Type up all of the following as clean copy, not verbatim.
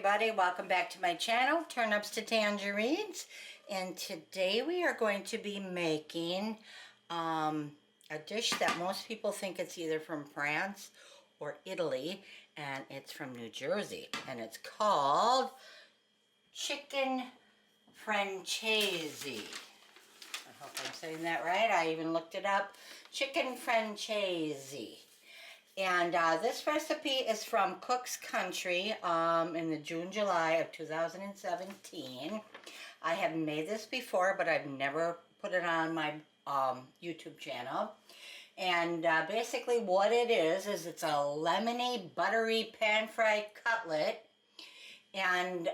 everybody, welcome back to my channel, Turnips to Tangerines, and today we are going to be making a dish that most people think it's either from France or Italy, and it's from New Jersey, and it's called Chicken Francese. I hope I'm saying that right. I even looked it up. Chicken Francese. And this recipe is from Cook's Country in the June-July of 2017. I have made this before, but I've never put it on my YouTube channel. And basically what it is it's a lemony, buttery, pan-fried cutlet. And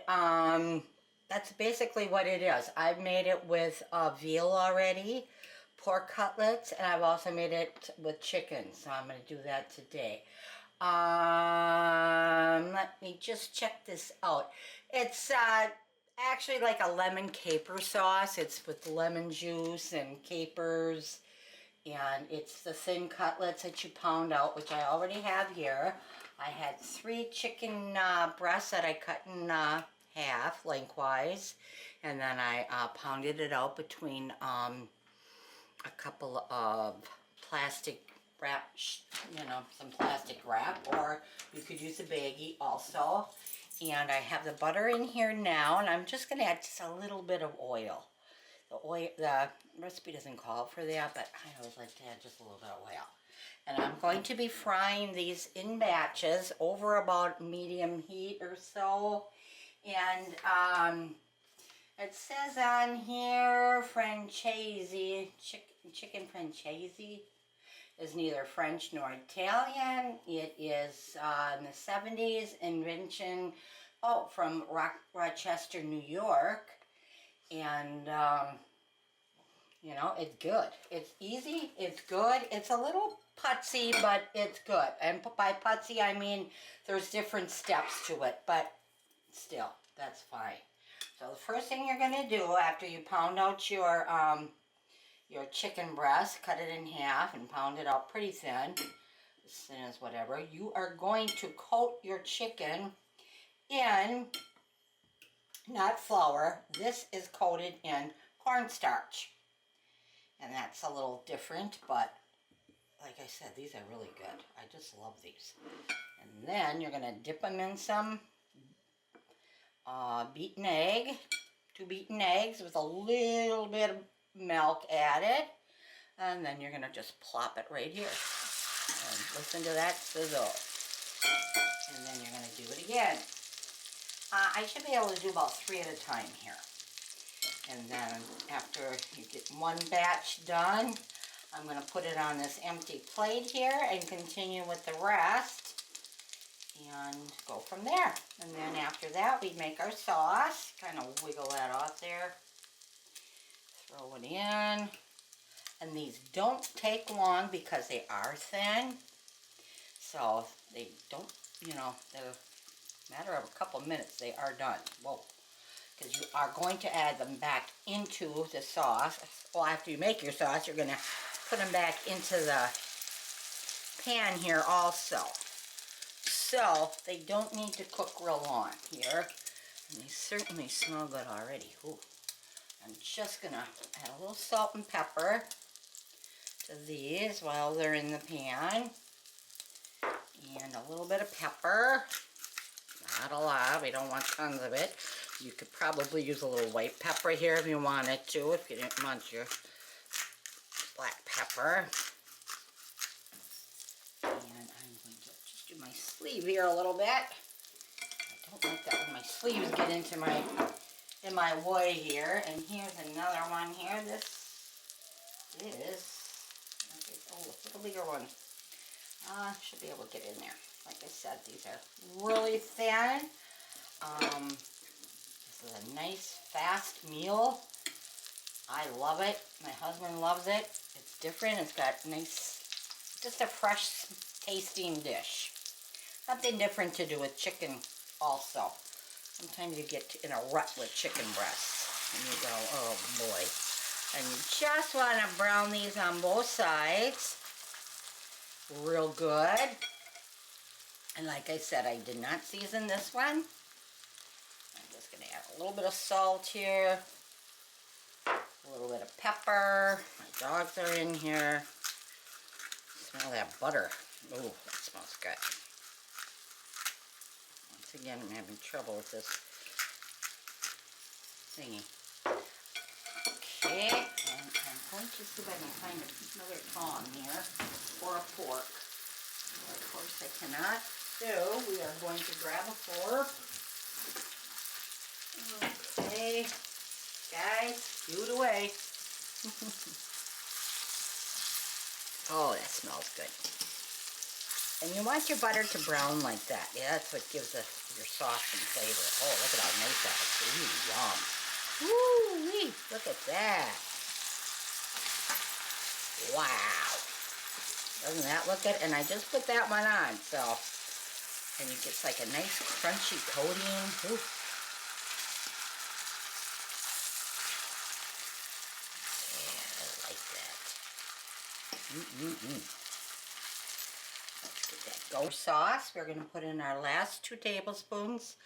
that's basically what it is. I've made it with veal already, pork cutlets, and I've also made it with chicken, so I'm going to do that today. Let me just check this out. It's actually like a lemon caper sauce. It's with lemon juice and capers, and it's the thin cutlets that you pound out, which I already have here. I had 3 chicken breasts that I cut in half lengthwise, and then I pounded it out between a couple of plastic wrap, some plastic wrap, or you could use a baggie also. And I have the butter in here now, and I'm just going to add just a little bit of oil. The recipe doesn't call for that, but I always like to add just a little bit of oil. And I'm going to be frying these in batches over about medium heat or so. And it says on here, Francese, Chicken Francese is neither French nor Italian. It is in the 70s invention, from Rochester, New York. And, it's good. It's easy, it's good. It's a little putsy, but it's good. And by putsy, I mean there's different steps to it, but still, that's fine. So the first thing you're going to do after you pound out your chicken breast, cut it in half and pound it out pretty thin, as thin as whatever, you are going to coat your chicken in, not flour, this is coated in cornstarch. And that's a little different, but like I said, these are really good. I just love these. And then you're going to dip them in some beaten egg, 2 beaten eggs with a little bit of milk added, and then you're going to just plop it right here and listen to that sizzle. And then you're going to do it again. I should be able to do about 3 at a time here. And then after you get one batch done, I'm going to put it on this empty plate here and continue with the rest and go from there. And then after that, we make our sauce. Kind of wiggle that off there. Throw it in. And these don't take long because they are thin. So they don't, they're a matter of a couple minutes, they are done. Whoa. Because you are going to add them back into the sauce. Well, after you make your sauce, you're going to put them back into the pan here also. So they don't need to cook real long here. And they certainly smell good already. Ooh. I'm just going to add a little salt and pepper to these while they're in the pan. And a little bit of pepper. Not a lot. We don't want tons of it. You could probably use a little white pepper here if you wanted to, if you didn't want your black pepper. And I'm going to just do my sleeve here a little bit. I don't like that when my sleeves get into my way here. And here's another one here. This is, it's a bigger one. Should be able to get in there. Like I said, these are really thin. This is a nice, fast meal. I love it. My husband loves it. It's different. It's got nice, just a fresh tasting dish. Something different to do with chicken also. Sometimes you get in a rut with chicken breasts. And you go, oh boy. And you just want to brown these on both sides. Real good. And like I said, I did not season this one. a little bit of salt here, a little bit of pepper. My dogs are in here. Smell that butter. Oh, that smells good. Once again, I'm having trouble with this thingy. Okay, and I'm going to see if I can find another tong here or a fork. Well, of course I cannot. So we are going to grab a fork. Okay, guys, spew it away. Oh, that smells good. And you want your butter to brown like that. Yeah, that's what gives your sauce some flavor. Oh, look at how nice that looks. Ooh, yum. Woo-wee, look at that. Wow. Doesn't that look good? And I just put that one on, so, and it gets like a nice crunchy coating. Ooh. Yeah, I like that. Let's get that go sauce. We're going to put in our last 2 tablespoons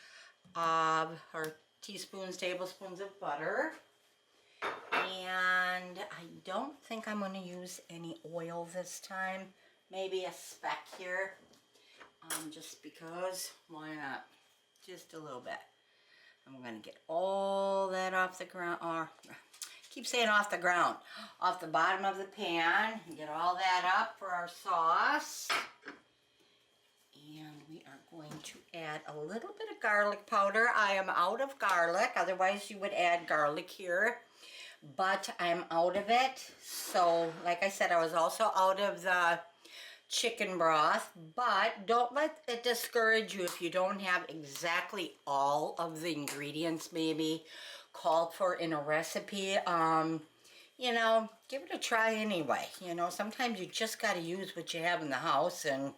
of, or tablespoons of butter. And I don't think I'm going to use any oil this time. Maybe a speck here. Just because, why not? Just a little bit. I'm going to get all that off the ground, or keep saying off the ground, off the bottom of the pan. Get all that up for our sauce. And we are going to add a little bit of garlic powder. I am out of garlic, otherwise you would add garlic here. But I'm out of it. So, like I said, I was also out of the chicken broth. But don't let it discourage you if you don't have exactly all of the ingredients maybe called for in a recipe. You know, give it a try anyway. You know, sometimes you just got to use what you have in the house, and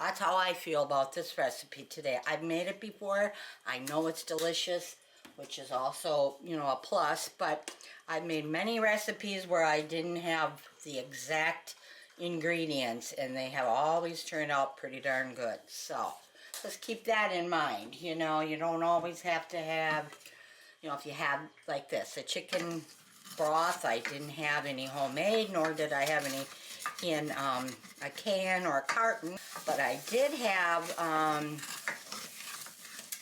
that's how I feel about this recipe today. I've made it before. I know it's delicious, which is also, you know, a plus, but I've made many recipes where I didn't have the exact ingredients, and they have always turned out pretty darn good. So, just keep that in mind. You know, you don't always have to have, you know, if you have like this, a chicken broth, I didn't have any homemade, nor did I have any in a can or a carton, but I did have,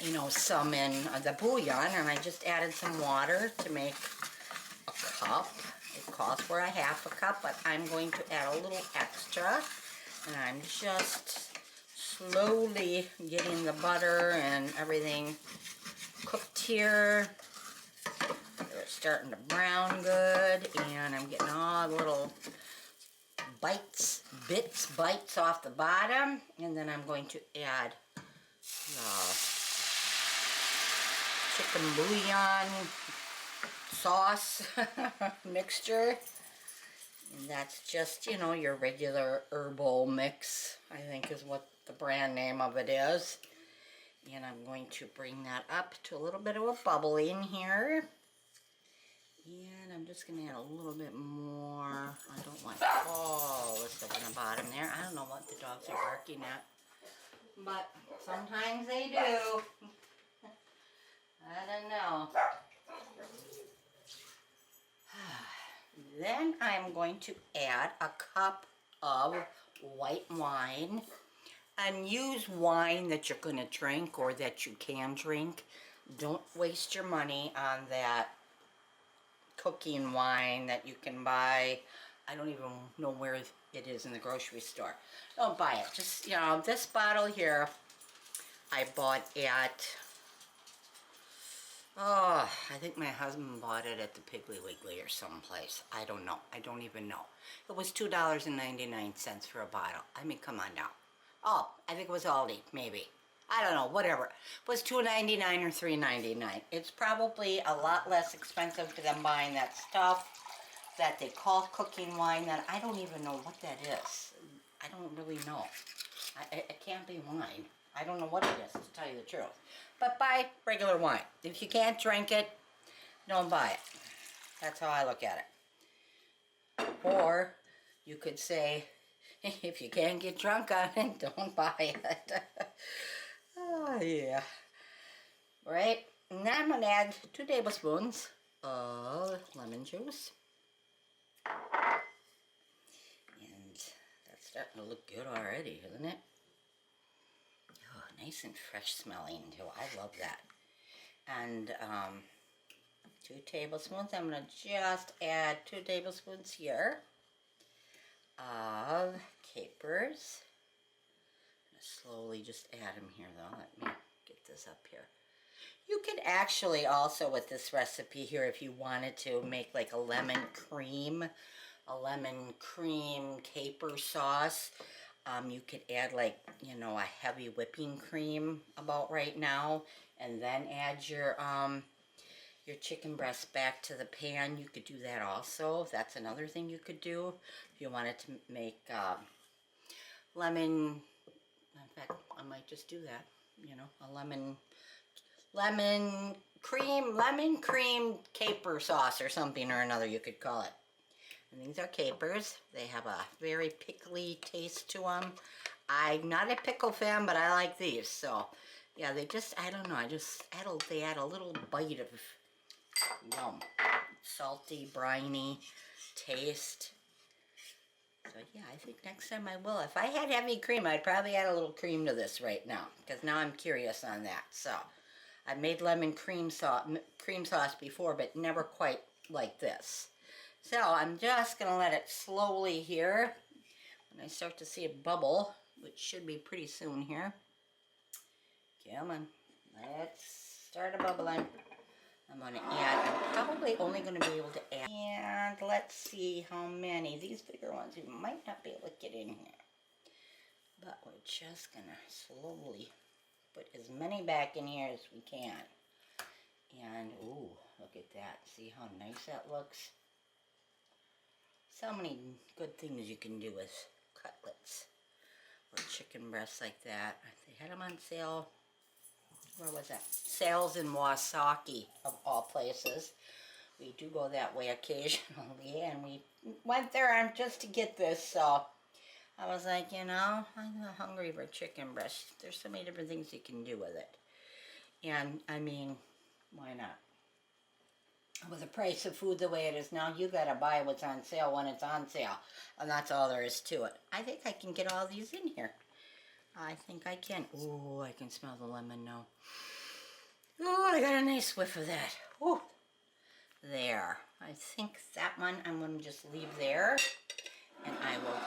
you know, some in the bouillon, and I just added some water to make a cup. It calls for a half a cup, but I'm going to add a little extra, and I'm just slowly getting the butter and everything cooked here. They're starting to brown good, and I'm getting all the little bites off the bottom, and then I'm going to add chicken bouillon sauce mixture, and that's just, you know, your regular herbal mix, I think is what the brand name of it is. And I'm going to bring that up to a little bit of a bubbling here. And I'm just going to add a little bit more. I don't want all the stuff in the bottom there. I don't know what the dogs are barking at, but sometimes they do. I don't know. Then I'm going to add a cup of white wine. And use wine that you're going to drink or that you can drink. Don't waste your money on that cooking wine that you can buy. I don't even know where it is in the grocery store. Don't buy it. Just, you know, this bottle here I bought at, oh, I think my husband bought it at the Piggly Wiggly or someplace. I don't know. I don't even know. It was $2.99 for a bottle. I mean, come on now. Oh, I think it was Aldi, maybe. I don't know, whatever. It was $2.99 or $3.99. It's probably a lot less expensive than buying that stuff that they call cooking wine that I don't even know what that is. I don't really know. It can't be wine. I don't know what it is, to tell you the truth. But buy regular wine. If you can't drink it, don't buy it. That's how I look at it. Or you could say, if you can't get drunk on it, don't buy it. Oh, yeah. Right? And then I'm going to add 2 tablespoons of lemon juice. And that's starting to look good already, isn't it? Oh, nice and fresh smelling too. I love that. And 2 tablespoons. I'm going to just add 2 tablespoons here of capers. I'm going to slowly just add them here though. Let me get this up here. You could actually also with this recipe here, if you wanted to make like a lemon cream caper sauce, you could add like, you know, a heavy whipping cream about right now, and then add your chicken breast back to the pan. You could do that also. That's another thing you could do if you wanted to make lemon. In fact, I might just do that. You know, a lemon cream caper sauce or something or another you could call it. And these are capers. They have a very pickly taste to them. I'm not a pickle fan, but I like these. So, yeah, they just, I don't know, they add a little bite of yum. Salty, briny taste. So, yeah, I think next time I will. If I had heavy cream, I'd probably add a little cream to this right now, because now I'm curious on that. So, I've made lemon cream sauce before, but never quite like this. So I'm just going to let it slowly here. When I start to see it bubble, which should be pretty soon here. Come on. Let's start a bubbling. I'm going to add, I'm probably only going to be able to add. And let's see how many. These bigger ones we might not be able to get in here. But we're just going to slowly put as many back in here as we can. And, ooh, look at that. See how nice that looks? So many good things you can do with cutlets or chicken breasts like that. They had them on sale. Where was that? Sales in Wasaki, of all places. We do go that way occasionally, and we went there just to get this, so I was like, you know, I'm hungry for chicken breast. There's so many different things you can do with it. And, I mean, why not? With the price of food the way it is now, you gotta buy what's on sale when it's on sale. And that's all there is to it. I think I can get all these in here. I think I can. Ooh, I can smell the lemon now. Ooh, I got a nice whiff of that. Ooh. There. I think that one I'm gonna just leave there. And I will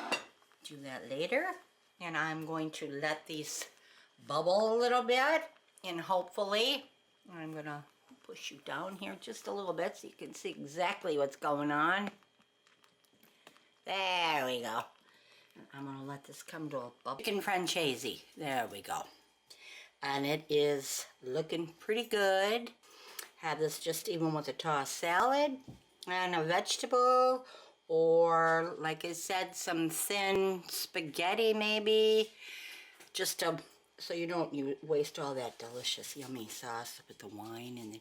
do that later. And I'm going to let these bubble a little bit. And hopefully, I'm gonna push you down here just a little bit so you can see exactly what's going on. There we go. And I'm going to let this come to a bubble. Chicken Francese. There we go. And it is looking pretty good. Have this just even with a tossed salad and a vegetable, or like I said, some thin spaghetti maybe, just to, so you don't waste all that delicious yummy sauce with the wine and the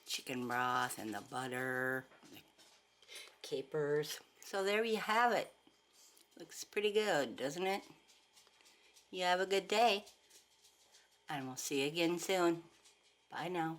chicken broth and the butter, the capers. So there you have it. Looks pretty good, doesn't it? You have a good day, and we'll see you again soon. Bye now.